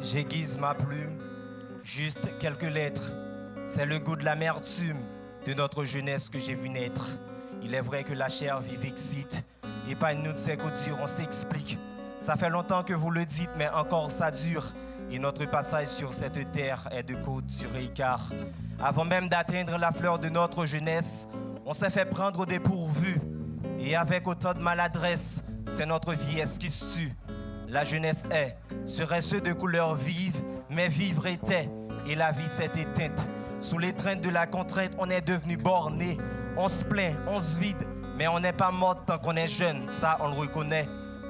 J'aiguise ma plume, juste quelques lettres. C'est le goût de l'amertume de notre jeunesse que j'ai vu naître. Il est vrai que la chair vive excite, et pas une nous de ces coups durs, on s'explique. Ça fait longtemps que vous le dites, mais encore ça dure. Et notre passage sur cette terre est de courte durée car avant même d'atteindre la fleur de notre jeunesse, on s'est fait prendre au dépourvu. Et avec autant de maladresse, c'est notre vieillesse qui se tue. La jeunesse serait ceux de couleur vive, mais vivre était, et la vie s'est éteinte. Sous l'étreinte de la contrainte, on est devenu borné. On se plaint, on se vide, mais on n'est pas mort tant qu'on est jeune, ça on le reconnaît.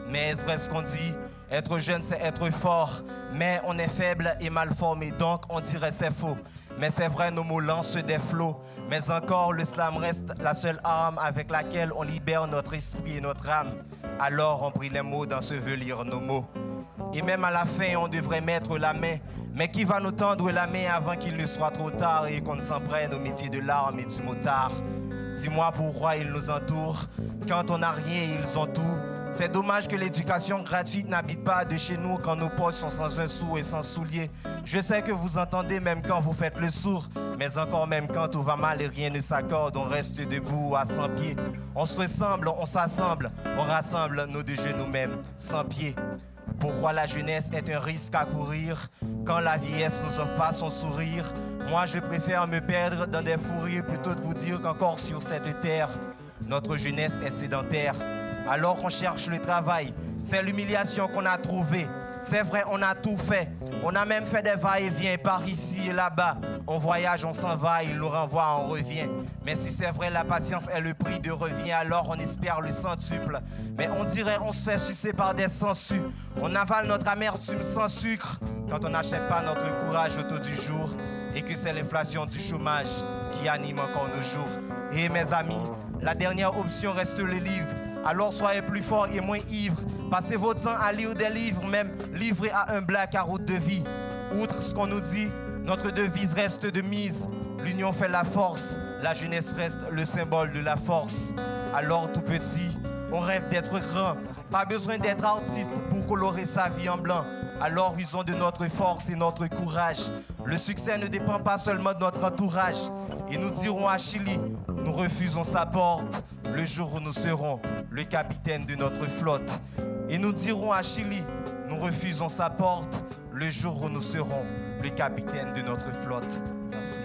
Mais est-ce vrai ce qu'on dit? Être jeune c'est être fort, mais on est faible et mal formé, donc on dirait c'est faux. Mais c'est vrai, nos mots lancent des flots. Mais encore, le slam reste la seule arme avec laquelle on libère notre esprit et notre âme. Alors on prie les mots d'ensevelir nos mots. Et même à la fin, on devrait mettre la main. Mais qui va nous tendre la main avant qu'il ne soit trop tard et qu'on ne s'en prenne au métier de l'arme et du motard? Dis-moi pourquoi ils nous entourent. Quand on n'a rien, ils ont tout. C'est dommage que l'éducation gratuite n'habite pas de chez nous quand nos poches sont sans un sou et sans souliers. Je sais que vous entendez même quand vous faites le sourd, mais encore même quand tout va mal et rien ne s'accorde, on reste debout à 100 pieds. On se ressemble, on s'assemble, on rassemble nos deux genoux même, 100 pieds. Pourquoi la jeunesse est un risque à courir quand la vieillesse nous offre pas son sourire? Moi je préfère me perdre dans des fous rires plutôt de vous dire qu'encore sur cette terre, notre jeunesse est sédentaire. Alors qu'on cherche le travail, c'est l'humiliation qu'on a trouvée. C'est vrai, on a tout fait. On a même fait des va-et-vient par ici et là-bas. On voyage, on s'en va, il nous renvoie, on revient. Mais si c'est vrai, la patience est le prix de revient, alors on espère le centuple. Mais on dirait on se fait sucer par des sangsues. On avale notre amertume sans sucre quand on n'achète pas notre courage au taux du jour. Et que c'est l'inflation du chômage qui anime encore nos jours. Et mes amis, la dernière option reste le livre. Alors soyez plus forts et moins ivres. Passez votre temps à lire des livres, même livrés à un black à route de vie. Outre ce qu'on nous dit, notre devise reste de mise. L'union fait la force, la jeunesse reste le symbole de la force. Alors tout petit, on rêve d'être grand. Pas besoin d'être artiste pour colorer sa vie en blanc. Alors usons de notre force et notre courage. Le succès ne dépend pas seulement de notre entourage. Et nous dirons à Chili, nous refusons sa porte le jour où nous serons le capitaine de notre flotte. Et nous dirons à Chili, nous refusons sa porte le jour où nous serons le capitaine de notre flotte. Merci.